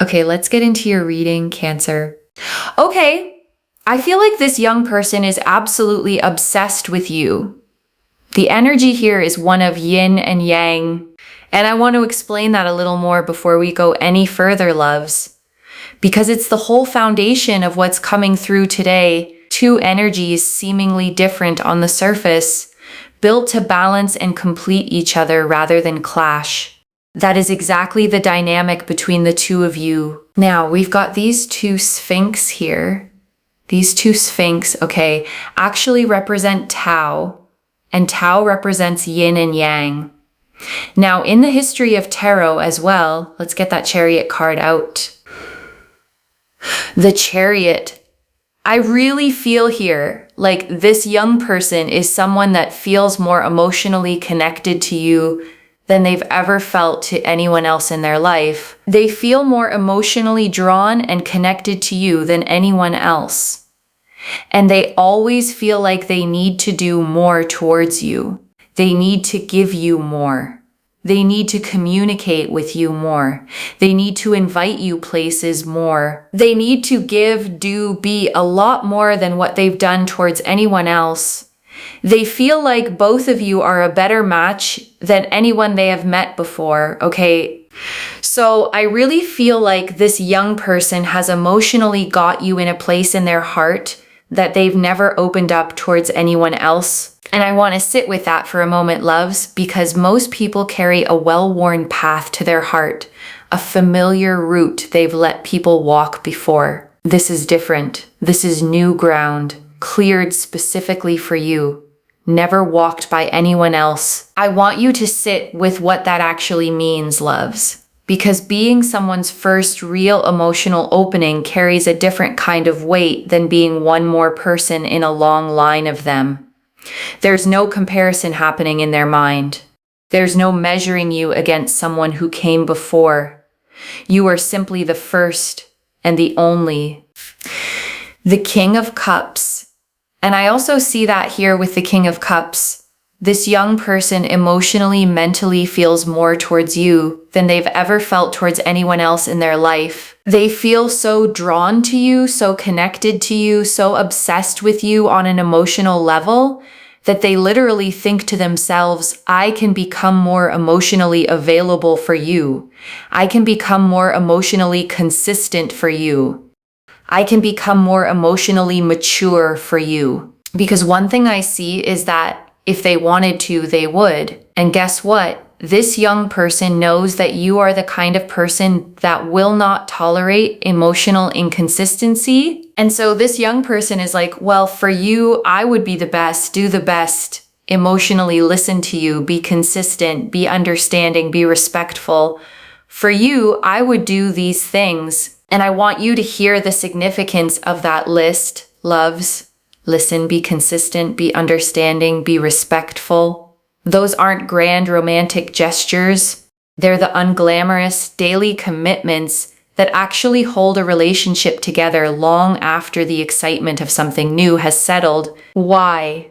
Okay, let's get into your reading, Cancer. Okay, I feel like this young person is absolutely obsessed with you. The energy here is one of yin and yang, and I want to explain that a little more before we go any further, loves, because it's the whole foundation of what's coming through today. Two energies seemingly different on the surface, built to balance and complete each other rather than clash. That is exactly the dynamic between the two of you. Now, we've got these two sphinx here. These two sphinx, okay, actually represent Tao, and Tao represents yin and yang. Now, in the history of tarot as well, let's get that Chariot card out. The Chariot. I really feel here like this young person is someone that feels more emotionally connected to you than they've ever felt to anyone else in their life. They feel more emotionally drawn and connected to you than anyone else. And they always feel like they need to do more towards you. They need to give you more. They need to communicate with you more. They need to invite you places more. They need to give, do, be a lot more than what they've done towards anyone else. They feel like both of you are a better match than anyone they have met before, okay? So I really feel like this young person has emotionally got you in a place in their heart that they've never opened up towards anyone else. And I want to sit with that for a moment, loves, because most people carry a well-worn path to their heart, a familiar route they've let people walk before. This is different. This is new ground, cleared specifically for you, never walked by anyone else. I want you to sit with what that actually means, loves. Because being someone's first real emotional opening carries a different kind of weight than being one more person in a long line of them. There's no comparison happening in their mind. There's no measuring you against someone who came before. You are simply the first and the only. The King of Cups. And I also see that here with the King of Cups. This young person emotionally, mentally feels more towards you than they've ever felt towards anyone else in their life. They feel so drawn to you, so connected to you, so obsessed with you on an emotional level that they literally think to themselves, I can become more emotionally available for you. I can become more emotionally consistent for you. I can become more emotionally mature for you. Because one thing I see is that if they wanted to, they would. And guess what? This young person knows that you are the kind of person that will not tolerate emotional inconsistency. And so this young person is like, well, for you, I would be the best, do the best, emotionally listen to you, be consistent, be understanding, be respectful. For you, I would do these things. And I want you to hear the significance of that list, loves. Listen, be consistent, be understanding, be respectful. Those aren't grand romantic gestures. They're the unglamorous daily commitments that actually hold a relationship together long after the excitement of something new has settled. Why?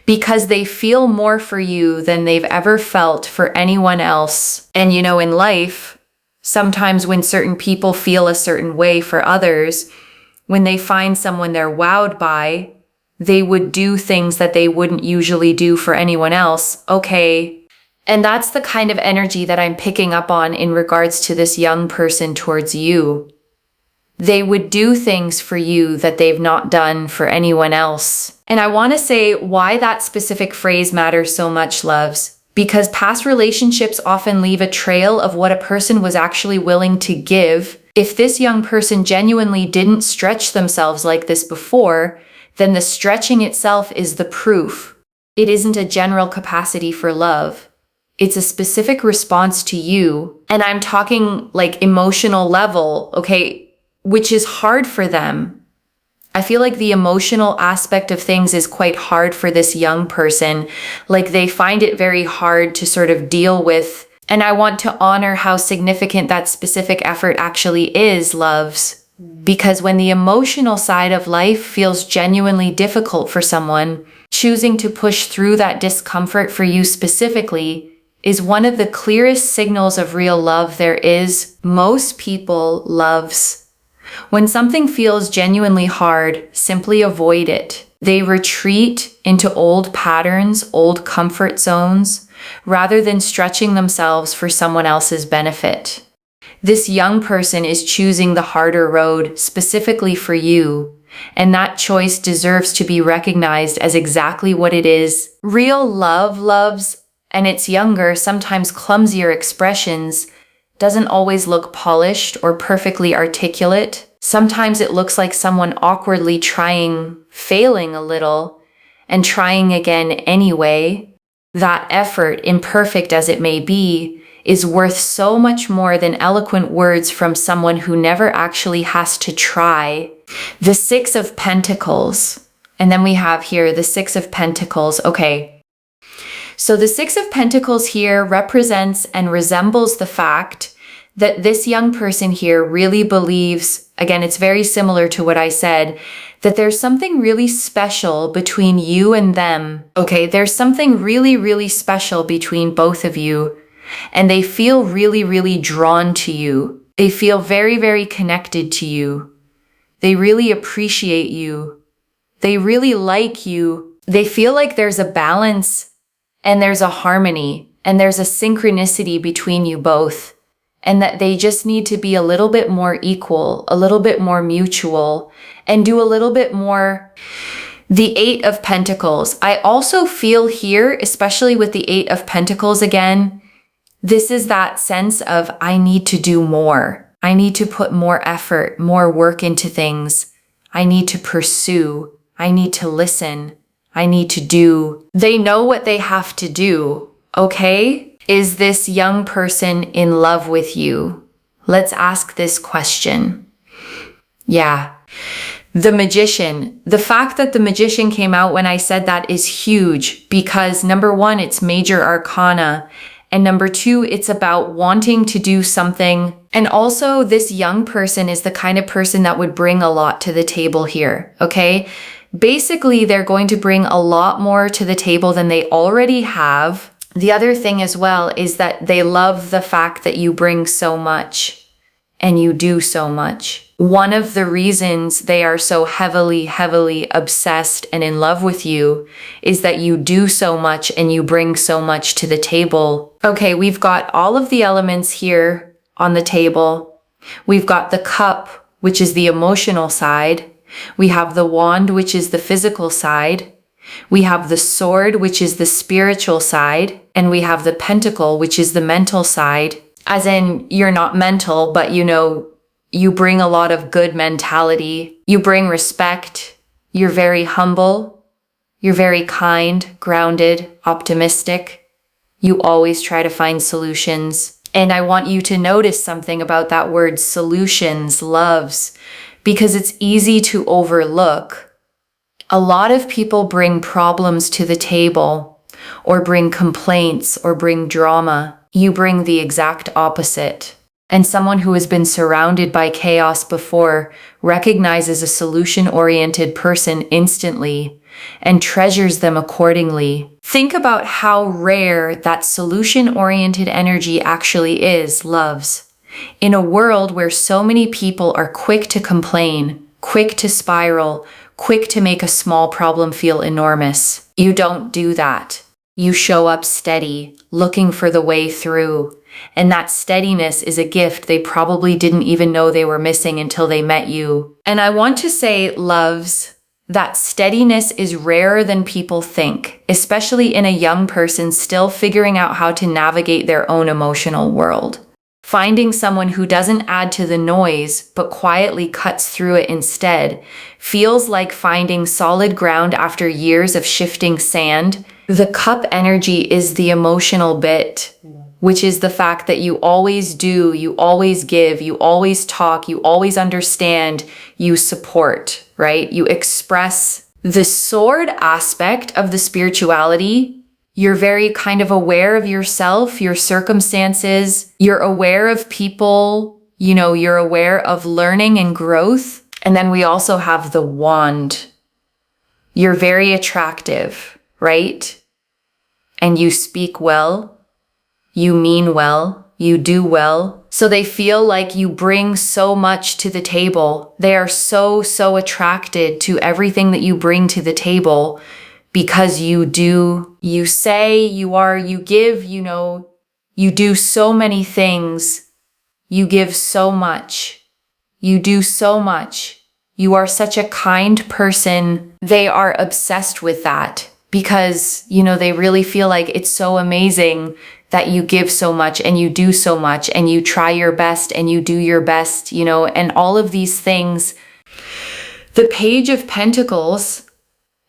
Because they feel more for you than they've ever felt for anyone else. And you know, in life, sometimes when certain people feel a certain way for others, when they find someone they're wowed by, they would do things that they wouldn't usually do for anyone else. Okay. And that's the kind of energy that I'm picking up on in regards to this young person towards you. They would do things for you that they've not done for anyone else. And I want to say why that specific phrase matters so much, loves. Because past relationships often leave a trail of what a person was actually willing to give. If this young person genuinely didn't stretch themselves like this before, then the stretching itself is the proof. It isn't a general capacity for love. It's a specific response to you. And I'm talking like emotional level, okay, which is hard for them. I feel like the emotional aspect of things is quite hard for this young person. Like they find it very hard to sort of deal with. And I want to honor how significant that specific effort actually is, loves. Because when the emotional side of life feels genuinely difficult for someone, choosing to push through that discomfort for you specifically is one of the clearest signals of real love there is. Most people loves. When something feels genuinely hard, simply avoid it. They retreat into old patterns, old comfort zones, rather than stretching themselves for someone else's benefit. This young person is choosing the harder road specifically for you, and that choice deserves to be recognized as exactly what it is. Real love loves, and its younger, sometimes clumsier expressions doesn't always look polished or perfectly articulate. Sometimes it looks like someone awkwardly trying, failing a little, and trying again anyway. That effort, imperfect as it may be, is worth so much more than eloquent words from someone who never actually has to try. The Six of Pentacles. And then we have here the Six of Pentacles. Okay. So the Six of Pentacles here represents and resembles the fact that this young person here really believes, again, it's very similar to what I said, that there's something really special between you and them. Okay, there's something really, really special between both of you. And they feel really, really drawn to you. They feel very, very connected to you. They really appreciate you. They really like you. They feel like there's a balance and there's a harmony and there's a synchronicity between you both. And that they just need to be a little bit more equal, a little bit more mutual, and do a little bit more. The Eight of Pentacles. I also feel here, especially with the Eight of Pentacles again, this is that sense of I need to do more. I need to put more effort, more work into things. I need to pursue. I need to listen. I need to do. They know what they have to do, okay? Is this young person in love with you? Let's ask this question. Yeah. The Magician. The fact that the Magician came out when I said that is huge because number one, it's major arcana. And number two, it's about wanting to do something. And also this young person is the kind of person that would bring a lot to the table here. Okay. Basically, they're going to bring a lot more to the table than they already have. The other thing as well is that they love the fact that you bring so much and you do so much. One of the reasons they are so heavily, heavily obsessed and in love with you is that you do so much and you bring so much to the table. Okay, we've got all of the elements here on the table. We've got the cup, which is the emotional side. We have the wand, which is the physical side. We have the sword, which is the spiritual side. And we have the pentacle, which is the mental side. As in, you're not mental, but you bring a lot of good mentality. You bring respect. You're very humble. You're very kind, grounded, optimistic. You always try to find solutions. And I want you to notice something about that word solutions, loves, because it's easy to overlook. A lot of people bring problems to the table, or bring complaints, or bring drama. You bring the exact opposite. And someone who has been surrounded by chaos before recognizes a solution-oriented person instantly and treasures them accordingly. Think about how rare that solution-oriented energy actually is, loves. In a world where so many people are quick to complain, quick to spiral, quick to make a small problem feel enormous, you don't do that. You show up steady, looking for the way through. And that steadiness is a gift they probably didn't even know they were missing until they met you. And I want to say, loves, that steadiness is rarer than people think, especially in a young person still figuring out how to navigate their own emotional world. Finding someone who doesn't add to the noise, but quietly cuts through it instead, feels like finding solid ground after years of shifting sand. The cup energy is the emotional bit, which is the fact that you always do, you always give, you always talk, you always understand, you support, right? You express. The sword aspect of the spirituality. You're very kind of aware of yourself, your circumstances. You're aware of people, you're aware of learning and growth. And then we also have the wand. You're very attractive, right? And you speak well. you mean well, you do well. So they feel like you bring so much to the table. They are so attracted to everything that you bring to the table because you do, you say, you are, you give, you do so many things. You give so much. You do so much. You are such a kind person. They are obsessed with that because, they really feel like it's so amazing that you give so much and you do so much and you try your best and you do your best, and all of these things. The Page of Pentacles,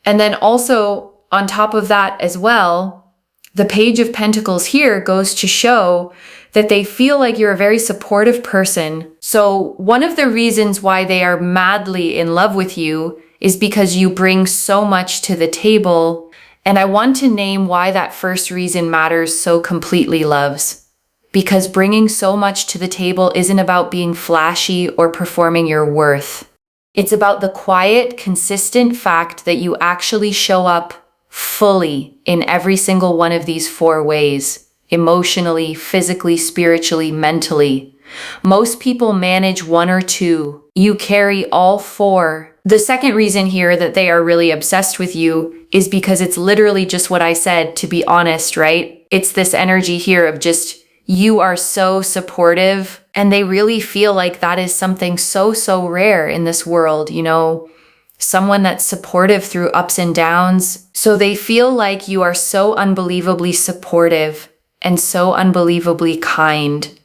and then also on top of that as well, the Page of Pentacles here goes to show that they feel like you're a very supportive person. So one of the reasons why they are madly in love with you is because you bring so much to the table. And I want to name why that first reason matters so completely, loves. Because bringing so much to the table isn't about being flashy or performing your worth. It's about the quiet, consistent fact that you actually show up fully in every single one of these 4 ways. Emotionally, physically, spiritually, mentally. Most people manage 1 or 2. You carry all 4. The second reason here that they are really obsessed with you is because it's literally just what I said, to be honest, right? It's this energy here of just, you are so supportive, and they really feel like that is something so rare in this world, someone that's supportive through ups and downs. So they feel like you are so unbelievably supportive and so unbelievably kind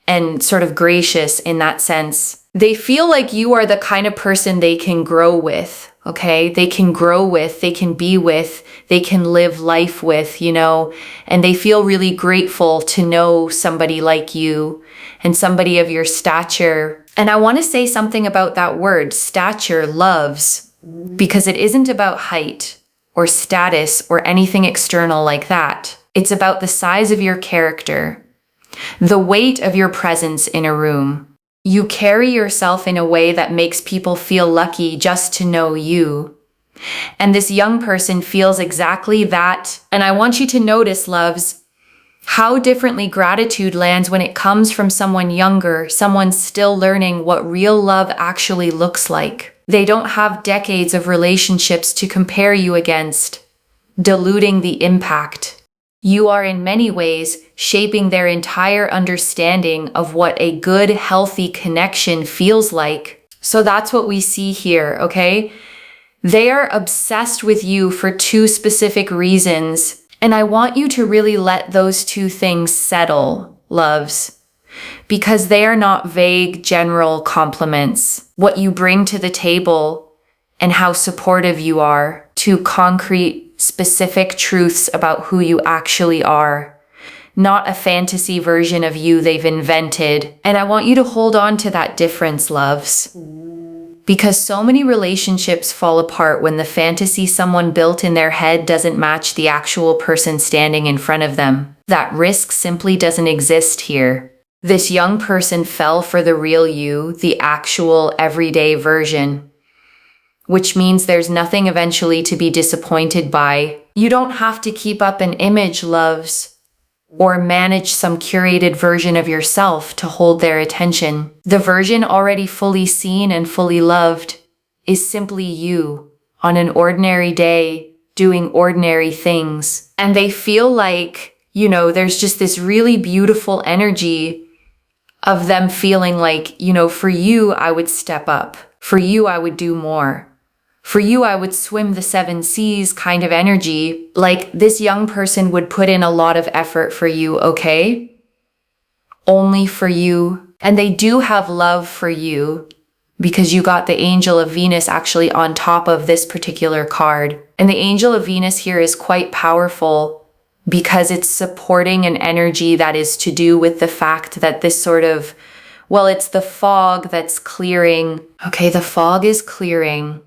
and sort of gracious in that sense. They feel like you are the kind of person they can grow with, okay? They can grow with, they can be with, they can live life with, and they feel really grateful to know somebody like you and somebody of your stature. And I want to say something about that word, stature, loves, because it isn't about height or status or anything external like that. It's about the size of your character, the weight of your presence in a room. You carry yourself in a way that makes people feel lucky just to know you. And this young person feels exactly that. And I want you to notice, loves, how differently gratitude lands when it comes from someone younger, someone still learning what real love actually looks like. They don't have decades of relationships to compare you against, diluting the impact. You are in many ways shaping their entire understanding of what a good, healthy connection feels like. So that's what we see here, okay? They are obsessed with you for 2 specific reasons. And I want you to really let those 2 things settle, loves, because they are not vague, general compliments. What you bring to the table and how supportive you are, 2 concrete, specific truths about who you actually are, not a fantasy version of you they've invented. And I want you to hold on to that difference, loves, because so many relationships fall apart when the fantasy someone built in their head doesn't match the actual person standing in front of them. That risk simply doesn't exist here. This young person fell for the real you, the actual everyday version, which means there's nothing eventually to be disappointed by. You don't have to keep up an image, loves, or manage some curated version of yourself to hold their attention. The version already fully seen and fully loved is simply you on an ordinary day doing ordinary things. And they feel like, there's just this really beautiful energy of them feeling like, for you, I would step up. For you, I would do more. For you, I would swim the 7 seas kind of energy. Like this young person would put in a lot of effort for you, okay? Only for you. And they do have love for you because you got the Angel of Venus actually on top of this particular card. And the Angel of Venus here is quite powerful because it's supporting an energy that is to do with the fact that this sort of, it's the fog that's clearing. Okay, the fog is clearing.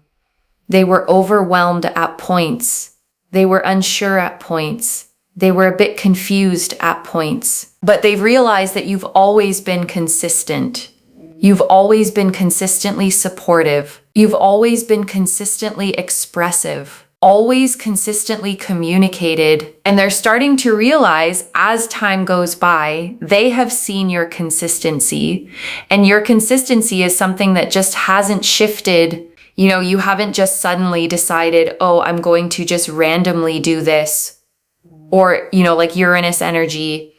They were overwhelmed at points. They were unsure at points. They were a bit confused at points. But they've realized that you've always been consistent. You've always been consistently supportive. You've always been consistently expressive. always consistently communicated, and they're starting to realize as time goes by, they have seen your consistency, and your consistency is something that just hasn't shifted. You know, you haven't just suddenly decided, oh, I'm going to just randomly do this, or, you know, like Uranus energy,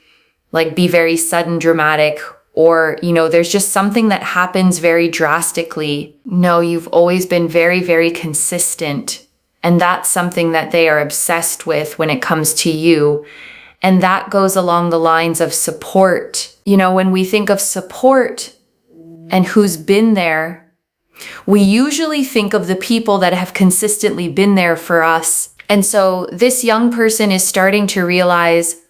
like be very sudden, dramatic, or, you know, there's just something that happens very drastically. No, you've always been very, very consistent. And that's something that they are obsessed with when it comes to you. And that goes along the lines of support. You know, when we think of support and who's been there, we usually think of the people that have consistently been there for us. And so this young person is starting to realize,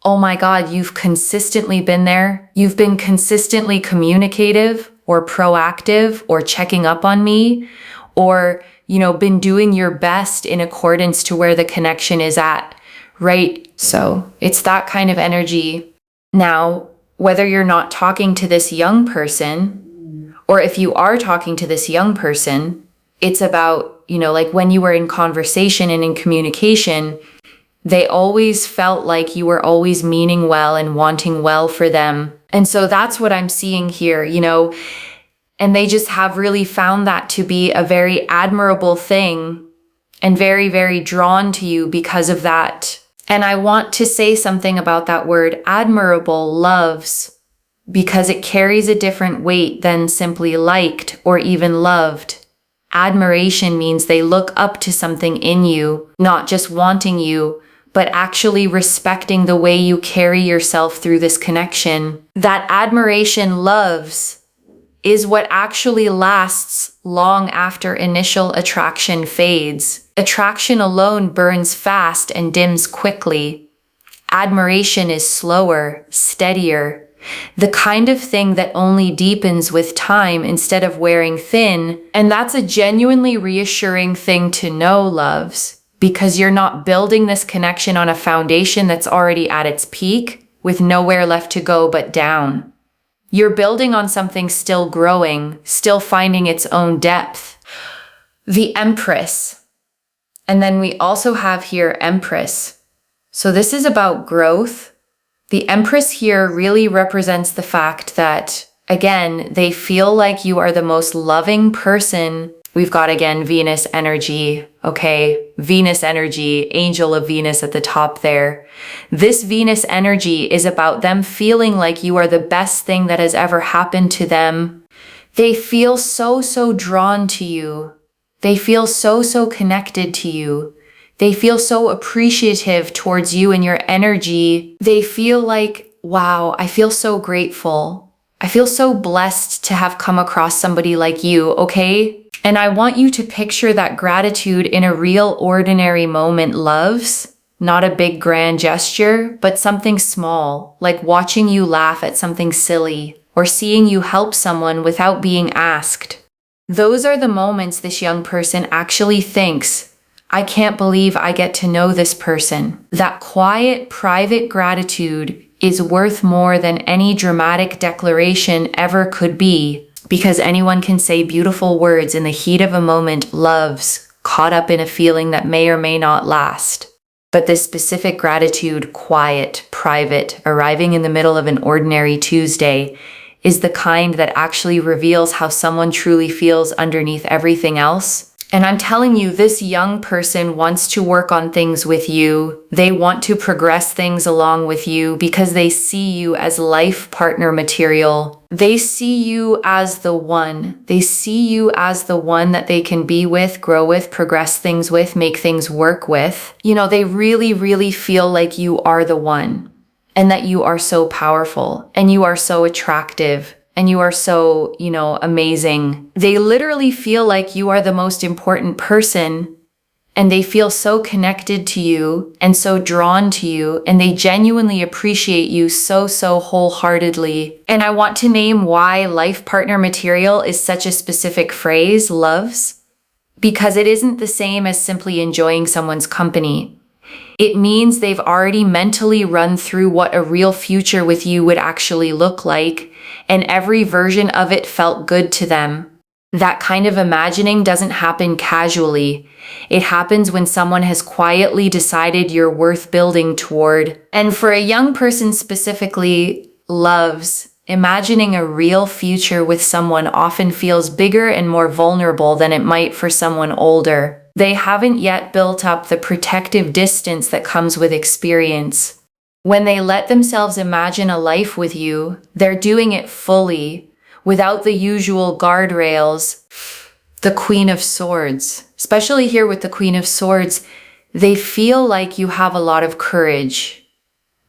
oh my God, you've consistently been there. You've been consistently communicative or proactive or checking up on me, or, you know, been doing your best in accordance to where the connection is at, right? So it's that kind of energy. Now, whether you're not talking to this young person, or if you are talking to this young person, it's about, you know, like when you were in conversation and in communication, they always felt like you were always meaning well and wanting well for them. And so that's what I'm seeing here, you know, and they just have really found that to be a very admirable thing and very, very drawn to you because of that. And I want to say something about that word admirable, loves, because it carries a different weight than simply liked or even loved. Admiration means they look up to something in you, not just wanting you, but actually respecting the way you carry yourself through this connection. That admiration, loves, is what actually lasts long after initial attraction fades. Attraction alone burns fast and dims quickly. Admiration is slower, steadier, the kind of thing that only deepens with time instead of wearing thin. And that's a genuinely reassuring thing to know, loves, because you're not building this connection on a foundation that's already at its peak with nowhere left to go but down. You're building on something still growing, still finding its own depth. The Empress. And then we also have here Empress. So this is about growth. The Empress here really represents the fact that, again, they feel like you are the most loving person. We've got, again, Venus energy, okay? Venus energy, angel of Venus at the top there. This Venus energy is about them feeling like you are the best thing that has ever happened to them. They feel so, so drawn to you. They feel so, so connected to you. They feel so appreciative towards you and your energy. They feel like, wow, I feel so grateful. I feel so blessed to have come across somebody like you, okay? And I want you to picture that gratitude in a real ordinary moment, loves. Not a big grand gesture, but something small, like watching you laugh at something silly or seeing you help someone without being asked. Those are the moments this young person actually thinks, I can't believe I get to know this person. That quiet, private gratitude is worth more than any dramatic declaration ever could be. Because anyone can say beautiful words in the heat of a moment, loves, caught up in a feeling that may or may not last. But this specific gratitude, quiet, private, arriving in the middle of an ordinary Tuesday, is the kind that actually reveals how someone truly feels underneath everything else. And I'm telling you, this young person wants to work on things with you. They want to progress things along with you because they see you as life partner material. They see you as the one. They see you as the one that they can be with, grow with, progress things with, make things work with. You know, they really, really feel like you are the one and that you are so powerful and you are so attractive. And you are so, you know, amazing. They literally feel like you are the most important person, and they feel so connected to you and so drawn to you, and they genuinely appreciate you so, so wholeheartedly. And I want to name why life partner material is such a specific phrase, loves, because it isn't the same as simply enjoying someone's company. It means they've already mentally run through what a real future with you would actually look like, and every version of it felt good to them. That kind of imagining doesn't happen casually. It happens when someone has quietly decided you're worth building toward. And for a young person specifically, loves, imagining a real future with someone often feels bigger and more vulnerable than it might for someone older. They haven't yet built up the protective distance that comes with experience. When they let themselves imagine a life with you, they're doing it fully, without the usual guardrails. The Queen of Swords, especially here with the Queen of Swords, they feel like you have a lot of courage.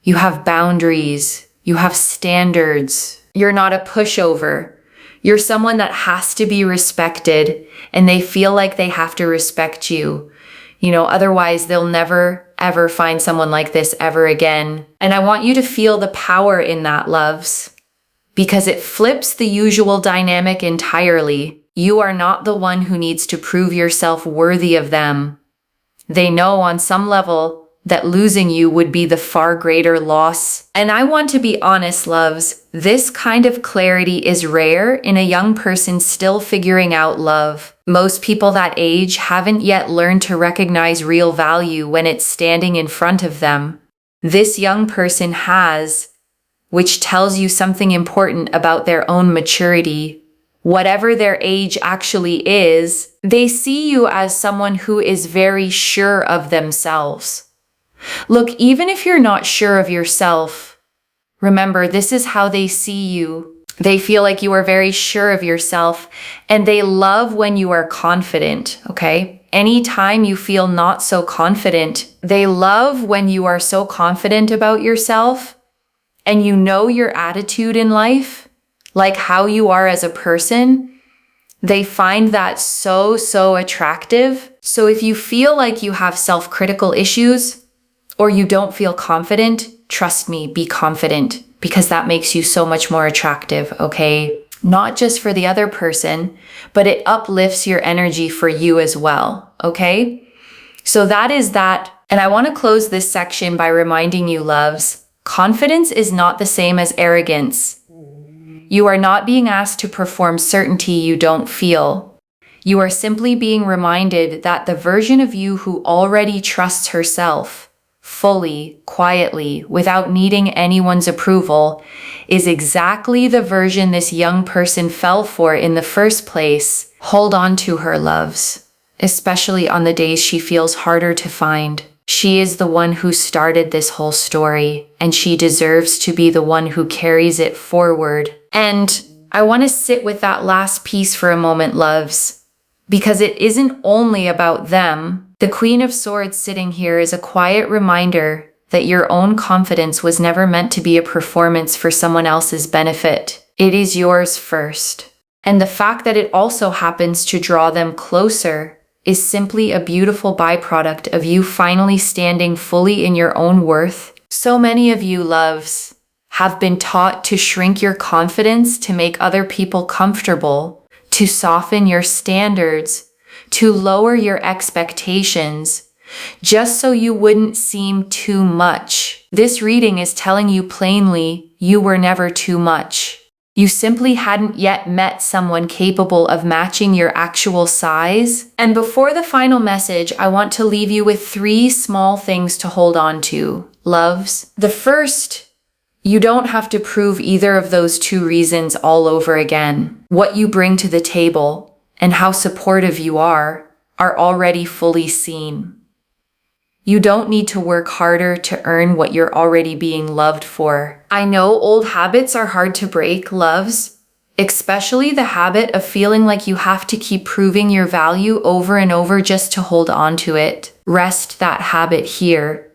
You have boundaries. You have standards. You're not a pushover. You're someone that has to be respected, and they feel like they have to respect you. Otherwise they'll never, ever find someone like this ever again. And I want you to feel the power in that, loves, because it flips the usual dynamic entirely. You are not the one who needs to prove yourself worthy of them. They know on some level that losing you would be the far greater loss. And I want to be honest, loves, this kind of clarity is rare in a young person still figuring out love. Most people that age haven't yet learned to recognize real value when it's standing in front of them. This young person has, which tells you something important about their own maturity. Whatever their age actually is, they see you as someone who is very sure of themselves. Look, even if you're not sure of yourself, remember, this is how they see you. They feel like you are very sure of yourself, and they love when you are confident, okay? Anytime you feel not so confident, they love when you are so confident about yourself and you know your attitude in life, like how you are as a person. They find that so attractive. So if you feel like you have self-critical issues, or you don't feel confident, trust me, be confident, because that makes you so much more attractive, okay? Not just for the other person, but it uplifts your energy for you as well, okay? So that is that. And I want to close this section by reminding you, loves, confidence is not the same as arrogance. You are not being asked to perform certainty you don't feel. You are simply being reminded that the version of you who already trusts herself, fully, quietly, without needing anyone's approval, is exactly the version this young person fell for in the first place. Hold on to her, loves, especially on the days she feels harder to find. She is the one who started this whole story, and she deserves to be the one who carries it forward. And I want to sit with that last piece for a moment, loves, because it isn't only about them. The Queen of Swords sitting here is a quiet reminder that your own confidence was never meant to be a performance for someone else's benefit. It is yours first. And the fact that it also happens to draw them closer is simply a beautiful byproduct of you finally standing fully in your own worth. So many of you, loves, have been taught to shrink your confidence to make other people comfortable, to soften your standards, to lower your expectations, just so you wouldn't seem too much. This reading is telling you plainly, you were never too much. You simply hadn't yet met someone capable of matching your actual size. And before the final message, I want to leave you with 3 small things to hold on to, loves. The first, you don't have to prove either of those 2 reasons all over again. What you bring to the table and how supportive you are already fully seen. You don't need to work harder to earn what you're already being loved for. I know old habits are hard to break, loves, especially the habit of feeling like you have to keep proving your value over and over just to hold on to it. Rest that habit here.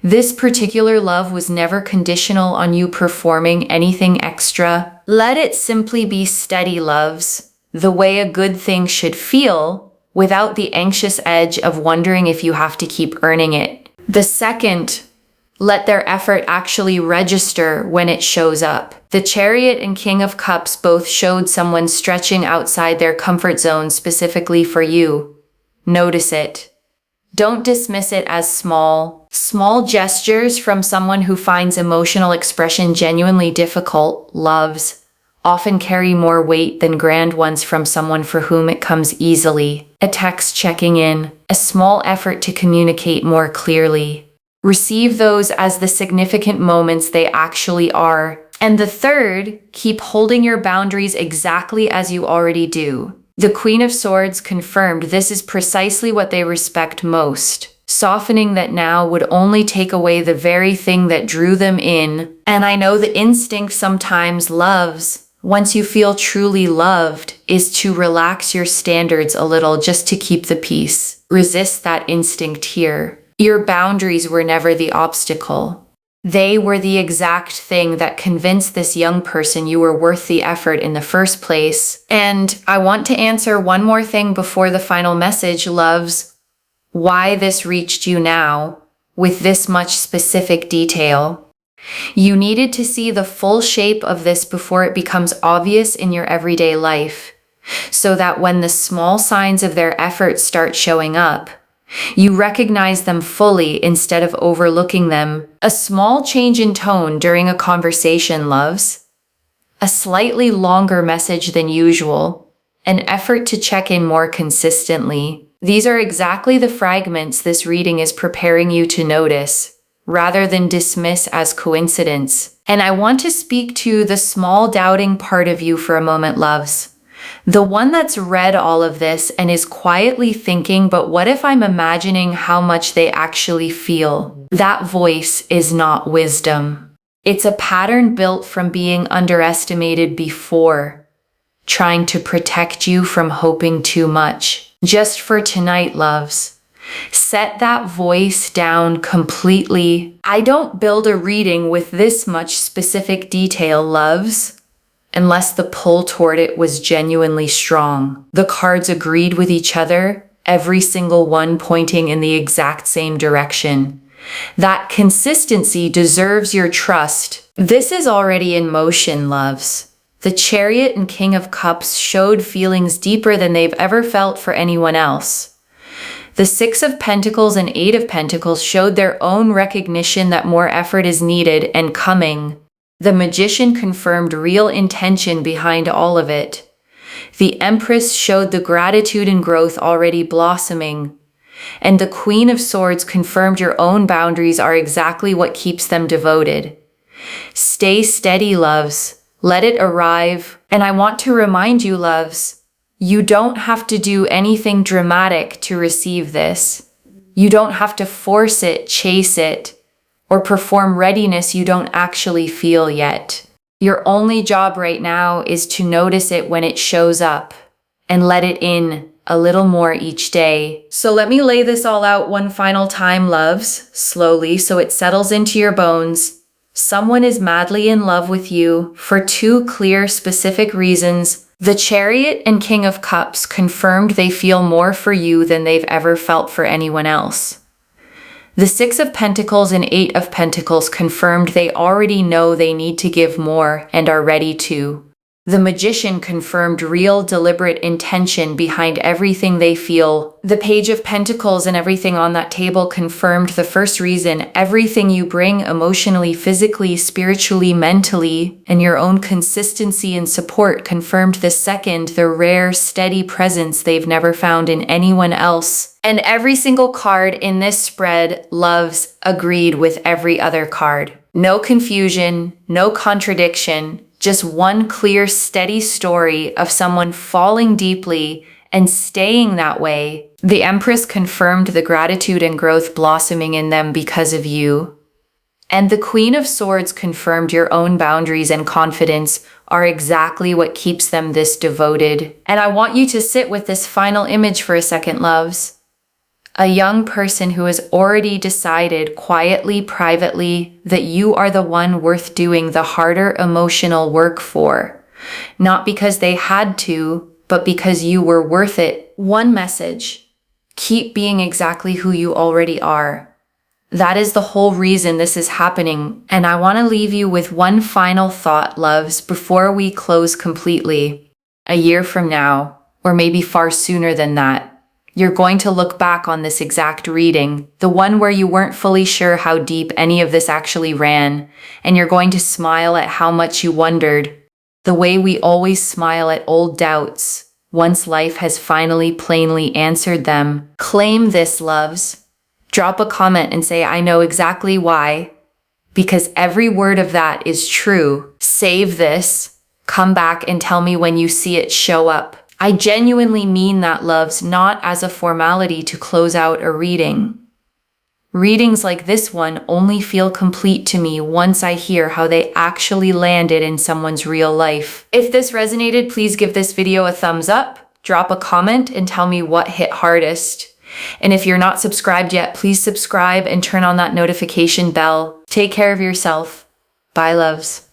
This particular love was never conditional on you performing anything extra. Let it simply be steady, loves, the way a good thing should feel, without the anxious edge of wondering if you have to keep earning it. The second, let their effort actually register when it shows up. The Chariot and King of Cups both showed someone stretching outside their comfort zone specifically for you. Notice it. Don't dismiss it as small gestures from someone who finds emotional expression genuinely difficult, loves, often carry more weight than grand ones from someone for whom it comes easily. A text checking in, a small effort to communicate more clearly. Receive those as the significant moments they actually are. And the third, keep holding your boundaries exactly as you already do. The Queen of Swords confirmed this is precisely what they respect most. Softening that now would only take away the very thing that drew them in. And I know the instinct sometimes loves, once you feel truly loved, is to relax your standards a little just to keep the peace. Resist that instinct here. Your boundaries were never the obstacle. They were the exact thing that convinced this young person you were worth the effort in the first place. And I want to answer one more thing before the final message, loves. Why this reached you now, with this much specific detail. You needed to see the full shape of this before it becomes obvious in your everyday life, so that when the small signs of their effort start showing up, you recognize them fully instead of overlooking them. A small change in tone during a conversation, loves. A slightly longer message than usual. An effort to check in more consistently. These are exactly the fragments this reading is preparing you to notice, rather than dismiss as coincidence. And I want to speak to the small doubting part of you for a moment, loves. The one that's read all of this and is quietly thinking, but what if I'm imagining how much they actually feel? That voice is not wisdom. It's a pattern built from being underestimated before, trying to protect you from hoping too much. Just for tonight, loves. Set that voice down completely. I don't build a reading with this much specific detail, loves, unless the pull toward it was genuinely strong. The cards agreed with each other, every single one pointing in the exact same direction. That consistency deserves your trust. This is already in motion, loves. The Chariot and King of Cups showed feelings deeper than they've ever felt for anyone else. The Six of Pentacles and Eight of Pentacles showed their own recognition that more effort is needed and coming. The Magician confirmed real intention behind all of it. The Empress showed the gratitude and growth already blossoming. And the Queen of Swords confirmed your own boundaries are exactly what keeps them devoted. Stay steady, loves. Let it arrive. And I want to remind you, loves, you don't have to do anything dramatic to receive this. You don't have to force it, chase it, or perform readiness you don't actually feel yet. Your only job right now is to notice it when it shows up and let it in a little more each day. So let me lay this all out one final time, loves, slowly so it settles into your bones. Someone is madly in love with you for two clear, specific reasons. The Chariot and King of Cups confirmed they feel more for you than they've ever felt for anyone else. The Six of Pentacles and Eight of Pentacles confirmed they already know they need to give more and are ready to. The Magician confirmed real, deliberate intention behind everything they feel. The Page of Pentacles and everything on that table confirmed the first reason, everything you bring emotionally, physically, spiritually, mentally, and your own consistency and support confirmed the second, the rare, steady presence they've never found in anyone else. And every single card in this spread, loves, agreed with every other card. No confusion, no contradiction. Just one clear, steady story of someone falling deeply and staying that way. The Empress confirmed the gratitude and growth blossoming in them because of you. And the Queen of Swords confirmed your own boundaries and confidence are exactly what keeps them this devoted. And I want you to sit with this final image for a second, loves. A young person who has already decided quietly, privately, that you are the one worth doing the harder emotional work for. Not because they had to, but because you were worth it. One message: keep being exactly who you already are. That is the whole reason this is happening. And I want to leave you with one final thought, loves, before we close completely. A year from now, or maybe far sooner than that, you're going to look back on this exact reading, the one where you weren't fully sure how deep any of this actually ran, and you're going to smile at how much you wondered, The way we always smile at old doubts once life has finally plainly answered them. Claim this, loves. Drop a comment and say, I know exactly why, because every word of that is true. Save this. Come back and tell me when you see it show up. I genuinely mean that, loves, not as a formality to close out a reading. Readings like this one only feel complete to me once I hear how they actually landed in someone's real life. If this resonated, please give this video a thumbs up, drop a comment, and tell me what hit hardest. And if you're not subscribed yet, please subscribe and turn on that notification bell. Take care of yourself. Bye, loves.